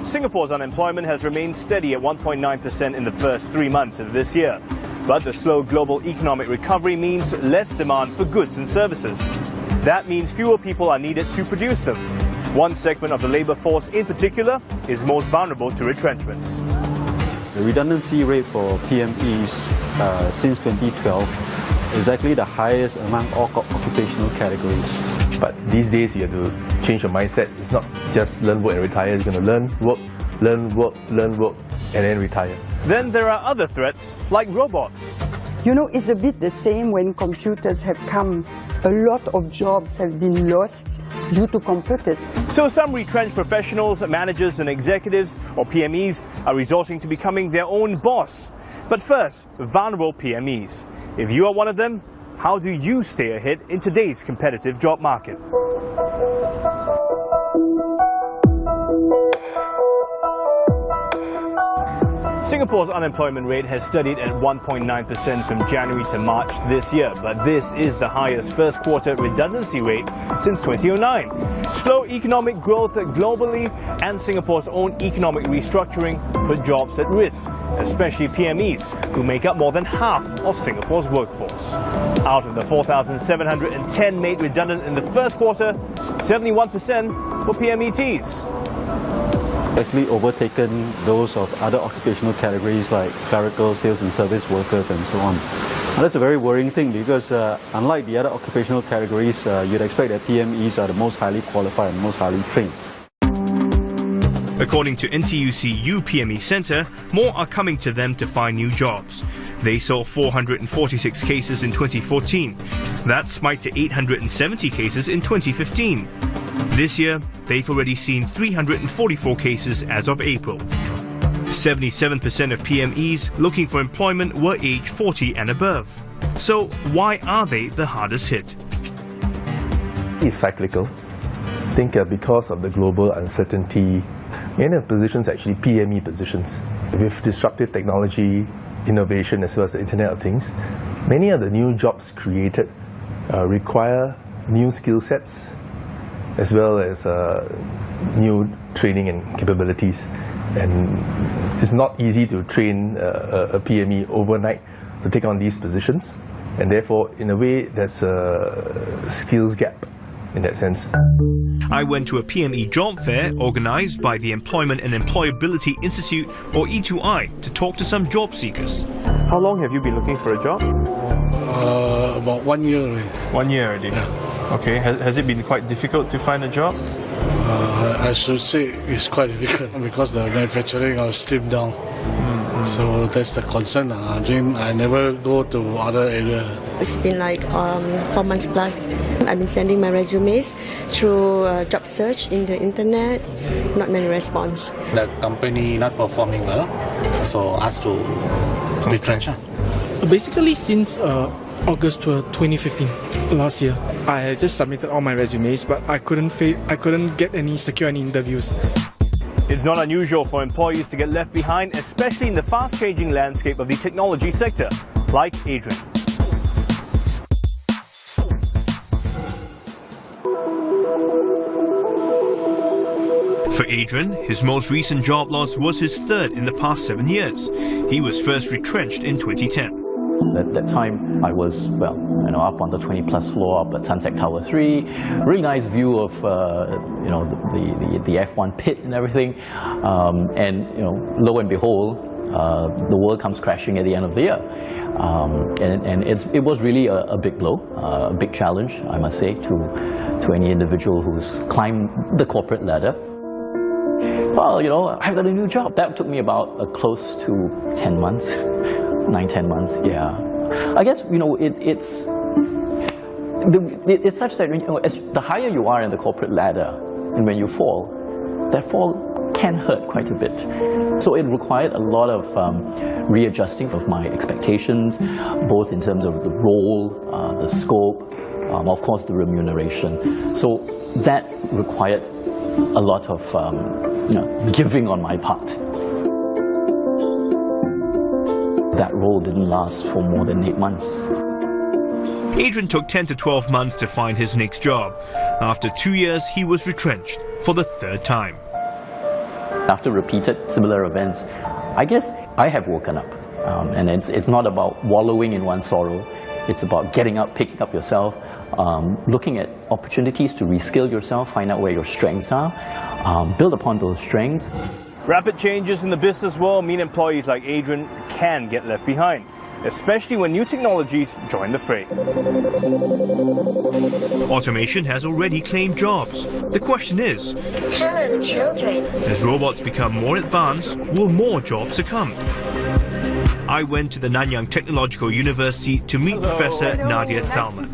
Singapore's unemployment has remained steady at 1.9% in the first 3 months of this year. But the slow global economic recovery means less demand for goods and services. That means fewer people are needed to produce them. One segment of the labour force in particular is most vulnerable to retrenchments. The redundancy rate for PMEs since 2012 is actually the highest among all occupational categories. But these days you have to change your mindset. It's not just learn, work and retire. You're going to learn, work, and then retire. Then there are other threats like robots. You know, it's a bit the same when computers have come. A lot of jobs have been lost due to computers. So some retrenched professionals, managers and executives, or PMEs, are resorting to becoming their own boss. But first, vulnerable PMEs. If you are one of them, how do you stay ahead in today's competitive job market? Singapore's unemployment rate has steadied at 1.9% from January to March this year, but this is the highest first quarter redundancy rate since 2009. Slow economic growth globally and Singapore's own economic restructuring put jobs at risk, especially PMEs, who make up more than half of Singapore's workforce. Out of the 4,710 made redundant in the first quarter, 71% were PMETs. Actually overtaken those of other occupational categories like clerical, sales and service workers and so on. And that's a very worrying thing because unlike the other occupational categories, you'd expect that PMEs are the most highly qualified and most highly trained. According to NTUC UPME Centre, more are coming to them to find new jobs. They saw 446 cases in 2014. That spiked to 870 cases in 2015. This year, they've already seen 344 cases as of April. 77% of PMEs looking for employment were aged 40 and above. So why are they the hardest hit? It's cyclical. I think because of the global uncertainty, many of the positions are actually PME positions. With disruptive technology, innovation as well as the Internet of Things, many of the new jobs created require new skill sets as well as new training and capabilities. And it's not easy to train a PME overnight to take on these positions. And therefore, in a way, there's a skills gap in that sense. I went to a PME job fair organised by the Employment and Employability Institute, or E2I, to talk to some job seekers. How long have you been looking for a job? About 1 year already. 1 year already? Yeah. Okay, has it been quite difficult to find a job? I should say it's quite difficult because the manufacturing are slimmed down. So that's the concern. I never go to other areas. It's been like 4 months plus. I've been sending my resumes through job search in the internet. Not many response. The company not performing well, so asked to retrench. Basically, since August 2015, last year, I had just submitted all my resumes, but I couldn't secure any interviews. It's not unusual for employees to get left behind, especially in the fast-changing landscape of the technology sector, like Adrian. For Adrian, his most recent job loss was his third in the past 7 years. He was first retrenched in 2010. At that time, I was, up on the 20-plus floor up at Suntec Tower 3. Really nice view of, the F1 pit and everything. Lo and behold, the world comes crashing at the end of the year. It was really a big blow, a big challenge, I must say, to any individual who's climbed the corporate ladder. Well, I've got a new job. That took me about close to 10 months. 9-10 months, yeah. I guess it's such that as the higher you are in the corporate ladder, and when you fall, that fall can hurt quite a bit. So it required a lot of readjusting of my expectations, both in terms of the role, the scope, of course the remuneration. So that required a lot of giving on my part. That role didn't last for more than 8 months. Adrian took 10 to 12 months to find his next job. After 2 years, he was retrenched for the third time. after repeated similar events, I guess I have woken up. And it's not about wallowing in one's sorrow. It's about getting up, picking up yourself, looking at opportunities to reskill yourself, find out where your strengths are, build upon those strengths. Rapid changes in the business world mean employees like Adrian can get left behind, especially when new technologies join the fray. Automation has already claimed jobs. The question is, hello, children. As robots become more advanced, will more jobs succumb? I went to the Nanyang Technological University to meet Professor Nadia Thalmann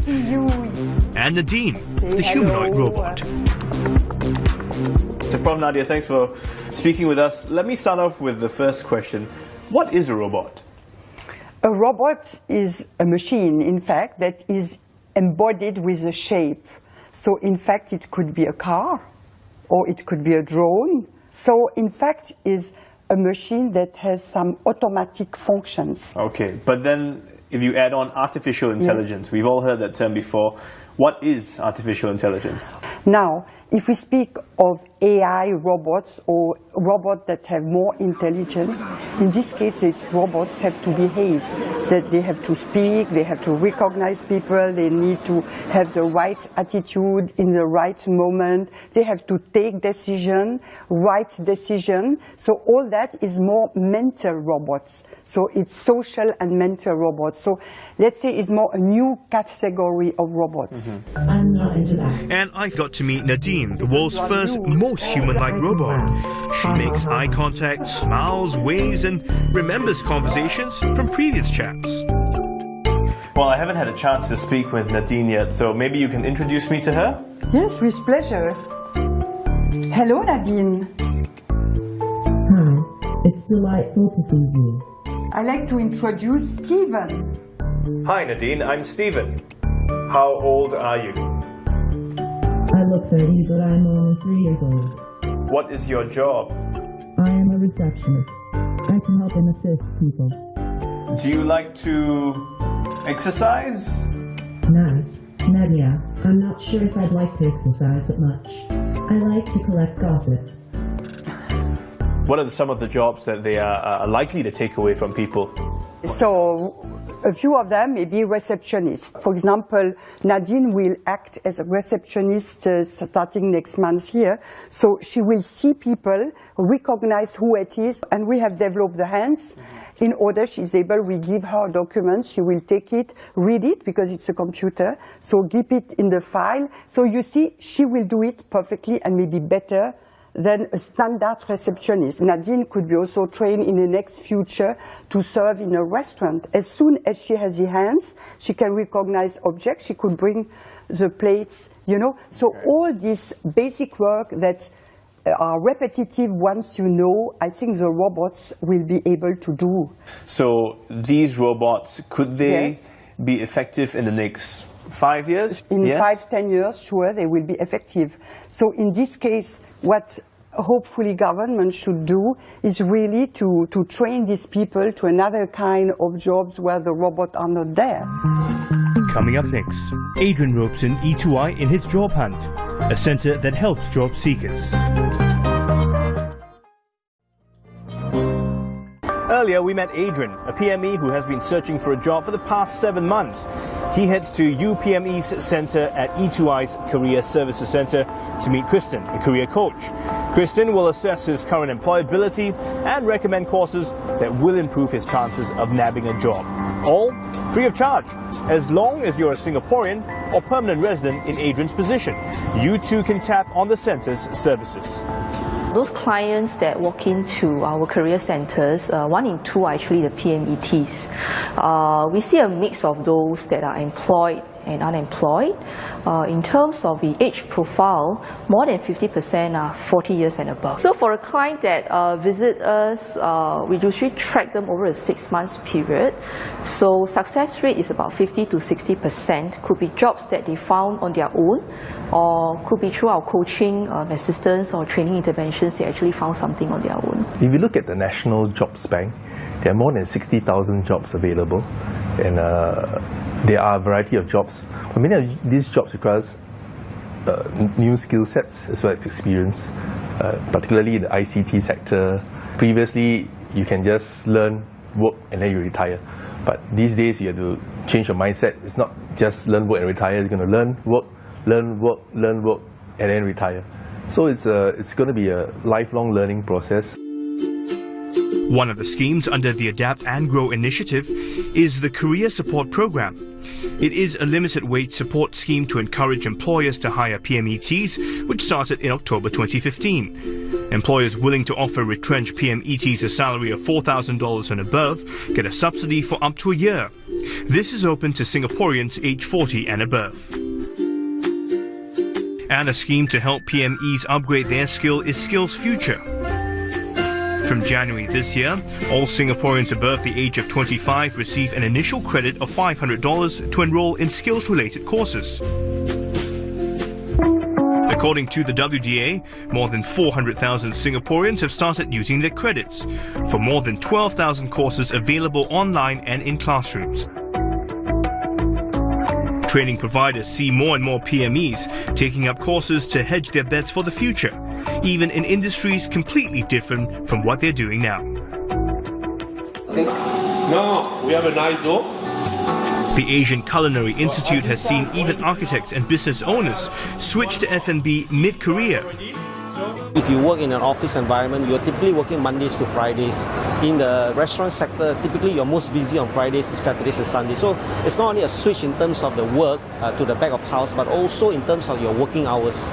and Nadine, the humanoid robot. So Prof. Nadia, thanks for speaking with us. Let me start off with the first question. What is a robot? A robot is a machine, in fact, that is embodied with a shape. So in fact, it could be a car, or it could be a drone. So in fact, is a machine that has some automatic functions. Okay, but then if you add on artificial intelligence, yes. We've all heard that term before. What is artificial intelligence? Now, if we speak of AI robots or robots that have more intelligence, in this case, these robots have to behave. That they have to speak, they have to recognize people, they need to have the right attitude in the right moment, they have to take decision, right decision. So all that is more mental robots. So it's social and mental robots. So let's say it's more a new category of robots. I'm not into that. And I got to meet Nadine, the world's first most human-like robot. She makes eye contact, smiles, waves, and remembers conversations from previous chats. Well, I haven't had a chance to speak with Nadine yet, so maybe you can introduce me to her? Yes, with pleasure. Hello, Nadine. Hi, it's delightful to see you. I'd like to introduce Stephen. Hi, Nadine, I'm Stephen. How old are you? I look 30, but I'm only 3 years old. What is your job? I am a receptionist. I can help and assist people. Do you like to exercise? Nice. Nadia, I'm not sure if I'd like to exercise that much. I like to collect gossip. What are some of the jobs that they are likely to take away from people? So, a few of them may be receptionists. For example, Nadine will act as a receptionist starting next month here. So she will see people, recognize who it is, and we have developed the hands. In order she's able, we give her a document, she will take it, read it, because it's a computer, so keep it in the file. So you see, she will do it perfectly and maybe better than a standard receptionist. Nadine could be also trained in the next future to serve in a restaurant. As soon as she has the hands, she can recognize objects, she could bring the plates, you know. So all this basic work that are repetitive once you know, I think the robots will be able to do. So these robots, could they be effective in the next 5 years? In 5-10 years, sure, they will be effective. So in this case, what hopefully government should do is really to train these people to another kind of jobs where the robots are not there. Coming up next, Adrian ropes in E2I in his job hunt, a centre that helps job seekers. Earlier, we met Adrian, a PME who has been searching for a job for the past 7 months. He heads to UPME's centre at E2I's Career Services Centre to meet Kristen, a career coach. Kristen will assess his current employability and recommend courses that will improve his chances of nabbing a job. All free of charge, as long as you're a Singaporean or permanent resident in Adrian's position. You too can tap on the centre's services. Those clients that walk into our career centres, 1 in 2 are actually the PMETs. We see a mix of those that are employed and unemployed. In terms of the age profile, more than 50% are 40 years and above. So for a client that visit us, we usually track them over a 6 months period. So success rate is about 50 to 60%. Could be jobs that they found on their own, or could be through our coaching assistance or training interventions, they actually found something on their own. If you look at the National Jobs Bank, there are more than 60,000 jobs available, and there are a variety of jobs. But many of these jobs requires new skill sets as well as experience, particularly in the ICT sector. Previously, you can just learn, work, and then you retire. But these days, you have to change your mindset. It's not just learn, work, and retire. You're going to learn, work, and then retire. So it's going to be a lifelong learning process. One of the schemes under the Adapt and Grow initiative is the Career Support Program. It is a limited wage support scheme to encourage employers to hire PMETs, which started in October 2015. Employers willing to offer retrenched PMETs a salary of $4,000 and above get a subsidy for up to a year. This is open to Singaporeans aged 40 and above. And a scheme to help PMEs upgrade their skill is Skills Future. From January this year, all Singaporeans above the age of 25 receive an initial credit of $500 to enroll in skills-related courses. According to the WDA, more than 400,000 Singaporeans have started using their credits for more than 12,000 courses available online and in classrooms. Training providers see more and more PMEs taking up courses to hedge their bets for the future, even in industries completely different from what they're doing now. Okay. Now we have a nice door. The Asian Culinary Institute has seen even architects and business owners switch to F&B mid-career. If you work in an office environment, you're typically working Mondays to Fridays. In the restaurant sector, typically you're most busy on Fridays, Saturdays and Sundays. So it's not only a switch in terms of the work to the back of house, but also in terms of your working hours.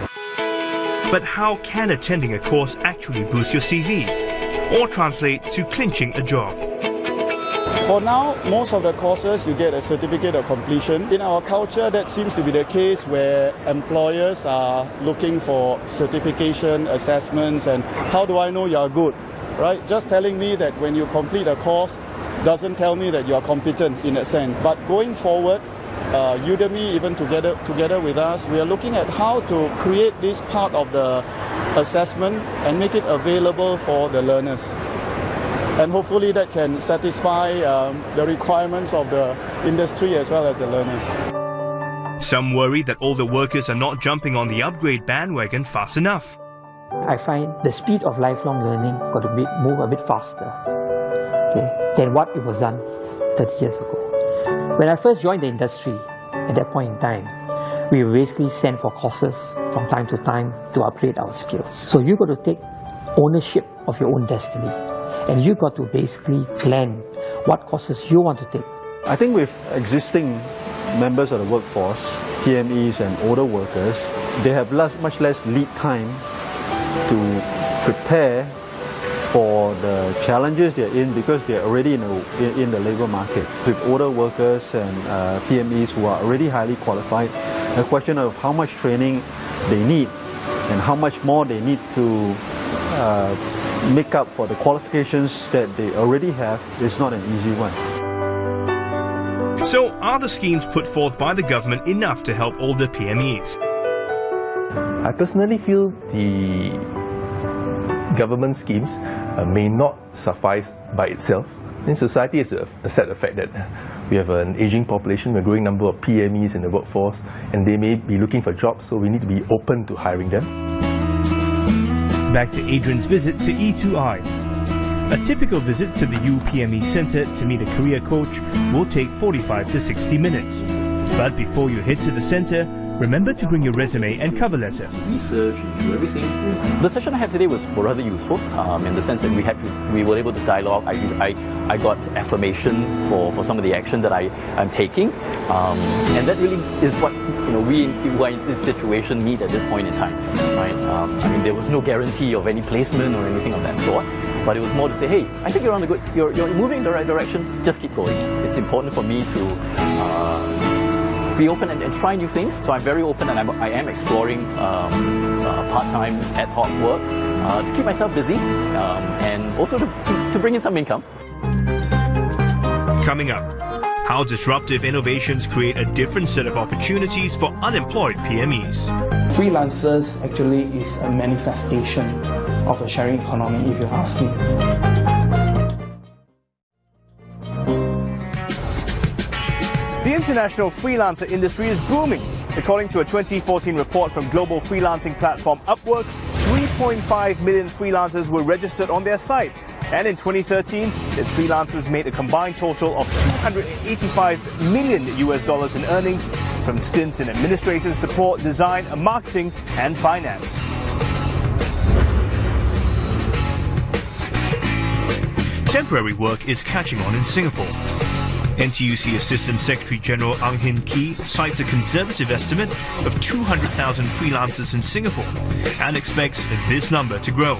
But how can attending a course actually boost your CV or translate to clinching a job? For now, most of the courses you get a certificate of completion. In our culture, that seems to be the case where employers are looking for certification, assessments, and how do I know you're good, right? Just telling me that when you complete a course doesn't tell me that you're competent in that sense. But going forward, Udemy, even together with us, we are looking at how to create this part of the assessment and make it available for the learners. And hopefully that can satisfy the requirements of the industry as well as the learners. Some worry that older workers are not jumping on the upgrade bandwagon fast enough. I find the speed of lifelong learning got to move a bit faster than what it was done 30 years ago. When I first joined the industry, at that point in time, we were basically sent for courses from time to time to upgrade our skills. So you got to take ownership of your own destiny. And you've got to basically plan what courses you want to take. I think with existing members of the workforce, PMEs and older workers, they have much less lead time to prepare for the challenges they're in because they're already in the labour market. With older workers and PMEs who are already highly qualified, the question of how much training they need and how much more they need to make up for the qualifications that they already have is not an easy one. So, are the schemes put forth by the government enough to help older PMEs? I personally feel the government schemes may not suffice by itself. In society, it's a sad fact that we have an aging population, a growing number of PMEs in the workforce, and they may be looking for jobs, so we need to be open to hiring them. Back to Adrian's visit to E2I. A typical visit to the UPME Centre to meet a career coach will take 45 to 60 minutes. But before you head to the centre, remember to bring your resume and cover letter. Research, do everything. The session I had today was rather useful in the sense that we were able to dialogue. I got affirmation for some of the action that I'm taking, and that really is what we who are in this situation need at this point in time. Right? I mean, there was no guarantee of any placement or anything of that sort, but it was more to say, hey, I think you're on the you're moving in the right direction. Just keep going. It's important for me to be open and try new things. So I'm very open, and I am exploring part-time ad hoc work to keep myself busy and also to bring in some income. Coming up, how disruptive innovations create a different set of opportunities for unemployed PMEs. Freelancers actually is a manifestation of a sharing economy, if you ask me. The international freelancer industry is booming. According to a 2014 report from global freelancing platform Upwork, 3.5 million freelancers were registered on their site. And in 2013, the freelancers made a combined total of $285 million in earnings from stints in administrative support, design, marketing and finance. Temporary work is catching on in Singapore. NTUC Assistant Secretary General Ang Hin Kee cites a conservative estimate of 200,000 freelancers in Singapore and expects this number to grow.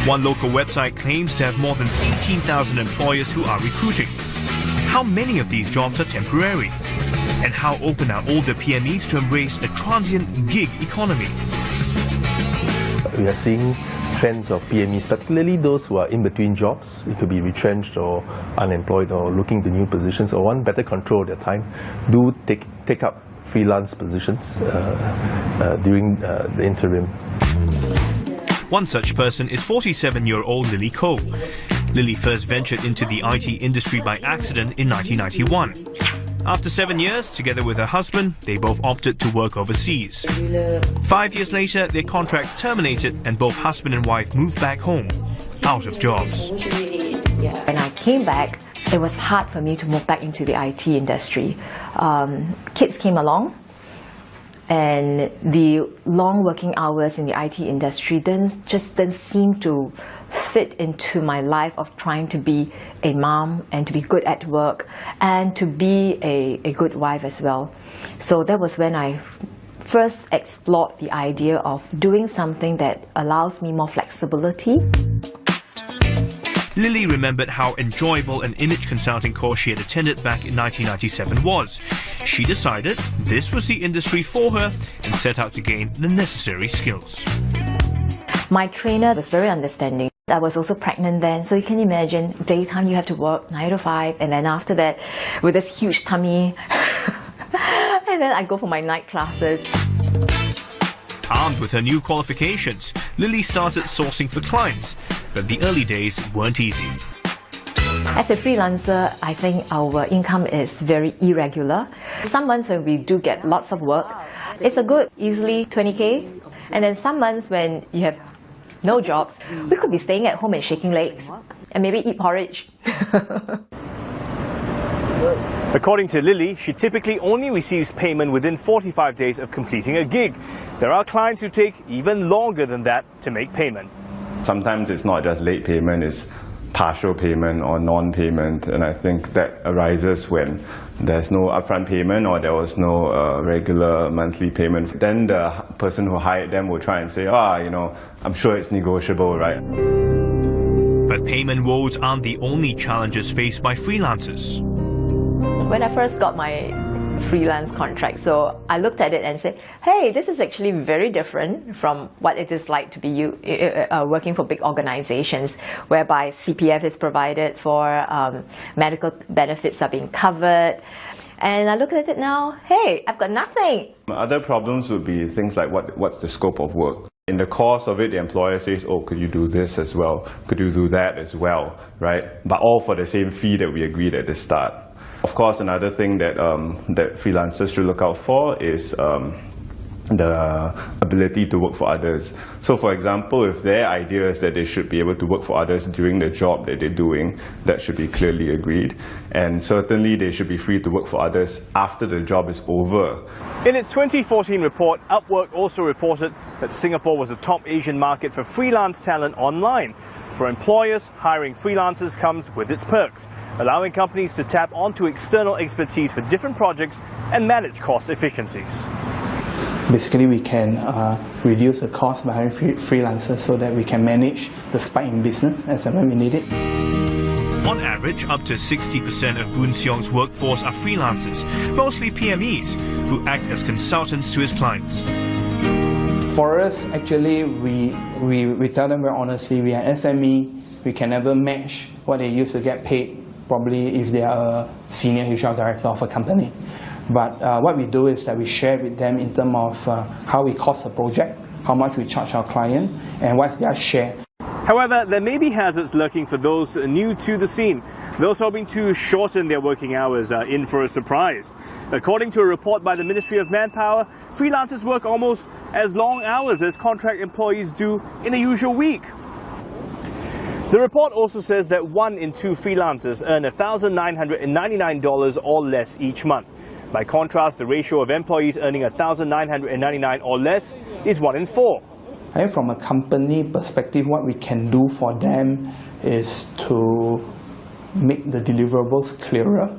One local website claims to have more than 18,000 employers who are recruiting. How many of these jobs are temporary? And how open are older PMEs to embrace a transient gig economy? We are seeing trends of PMEs, particularly those who are in between jobs. It could be retrenched or unemployed or looking to new positions or want better control of their time, do take up freelance positions during the interim. One such person is 47-year-old Lily Koh. Lily first ventured into the IT industry by accident in 1991. After 7 years, together with her husband, they both opted to work overseas. 5 years later, their contracts terminated and both husband and wife moved back home, out of jobs. When I came back, it was hard for me to move back into the IT industry. Kids came along, and the long working hours in the IT industry just didn't seem to fit into my life of trying to be a mom and to be good at work and to be a good wife as well. So that was when I first explored the idea of doing something that allows me more flexibility. Lily remembered how enjoyable an image consulting course she had attended back in 1997 was. She decided this was the industry for her and set out to gain the necessary skills. My trainer was very understanding. I was also pregnant then, so you can imagine, daytime you have to work 9 to 5, and then after that, with this huge tummy, and then I go for my night classes. Armed with her new qualifications, Lily started sourcing for clients, but the early days weren't easy. As a freelancer, I think our income is very irregular. Some months when we do get lots of work, it's a good, easily 20K. And then some months when you have no jobs, we could be staying at home and shaking legs and maybe eat porridge. According to Lily, she typically only receives payment within 45 days of completing a gig. There are clients who take even longer than that to make payment. Sometimes it's not just late payment, it's partial payment or non-payment, and I think that arises when there's no upfront payment or there was no regular monthly payment. Then the person who hired them will try and say, I'm sure it's negotiable, right? But payment woes aren't the only challenges faced by freelancers. When I first got my freelance contract, so I looked at it and said, hey, this is actually very different from what it is like to be working for big organizations, whereby CPF is provided for, medical benefits are being covered. And I look at it now, hey, I've got nothing. Other problems would be things like what's the scope of work? In the course of it, the employer says, oh, could you do this as well? Could you do that as well, right? But all for the same fee that we agreed at the start. Of course, another thing that freelancers should look out for is the ability to work for others. So for example, if their idea is that they should be able to work for others during the job that they're doing, that should be clearly agreed. And certainly they should be free to work for others after the job is over. In its 2014 report, Upwork also reported that Singapore was the top Asian market for freelance talent online. For employers, hiring freelancers comes with its perks, allowing companies to tap onto external expertise for different projects and manage cost efficiencies. Basically, we can reduce the cost by hiring freelancers so that we can manage the spike in business as and when we need it. On average, up to 60% of Boon Siong's workforce are freelancers, mostly PMEs, who act as consultants to his clients. For us, actually, we tell them very honestly, we are SME, we can never match what they used to get paid, probably if they are a senior HR director of a company. But what we do is that we share with them in terms of how we cost the project, how much we charge our client, and what's their share. However, there may be hazards lurking for those new to the scene. Those hoping to shorten their working hours are in for a surprise. According to a report by the Ministry of Manpower, freelancers work almost as long hours as contract employees do in a usual week. The report also says that 1 in 2 freelancers earn $1,999 or less each month. By contrast, the ratio of employees earning $1,999 or less is 1 in 4. And from a company perspective, what we can do for them is to make the deliverables clearer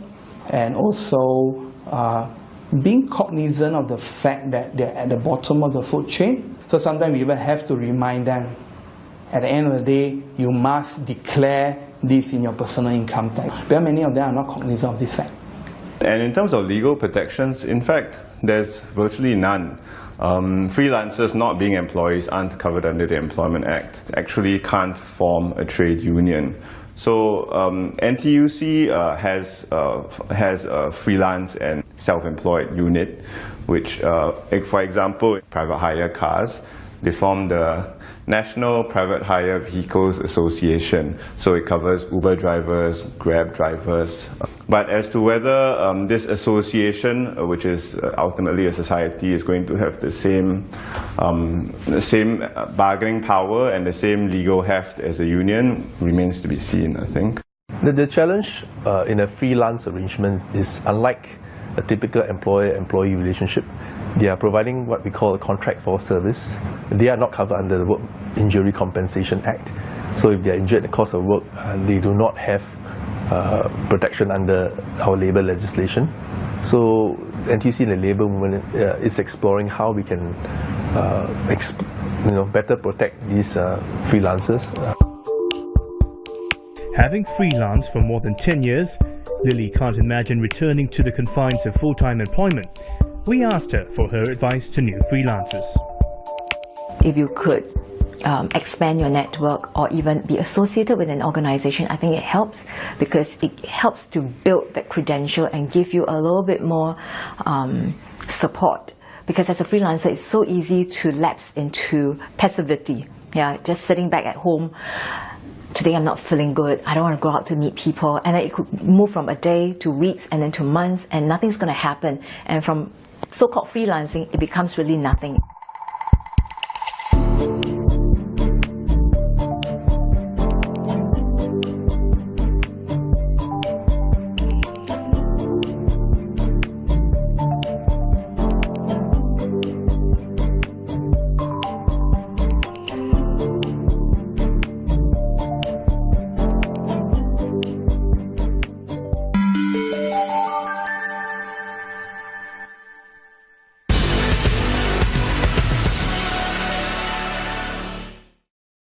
and also being cognizant of the fact that they're at the bottom of the food chain. So sometimes we even have to remind them, at the end of the day, you must declare this in your personal income tax. But many of them are not cognizant of this fact. And in terms of legal protections, in fact, there's virtually none. Freelancers not being employees aren't covered under the Employment Act, actually can't form a trade union. So NTUC has a freelance and self-employed unit, which, for example, private hire cars, they form the National Private Hire Vehicles Association. So it covers Uber drivers, Grab drivers. But as to whether this association, which is ultimately a society, is going to have the same bargaining power and the same legal heft as a union remains to be seen, I think. The challenge in a freelance arrangement is, unlike a typical employer-employee relationship, they are providing what we call a contract for service. They are not covered under the Work Injury Compensation Act. So if they are injured in the course of work, they do not have protection under our labour legislation. So NTUC and the labour movement is exploring how we can better protect these freelancers. Having freelanced for more than 10 years, Lily can't imagine returning to the confines of full-time employment. We asked her for her advice to new freelancers. If you could expand your network or even be associated with an organization, I think it helps, because it helps to build that credential and give you a little bit more support. Because as a freelancer, it's so easy to lapse into passivity. Yeah, just sitting back at home. Today I'm not feeling good, I don't want to go out to meet people, and then it could move from a day to weeks and then to months, and nothing's going to happen. And from so-called freelancing, it becomes really nothing.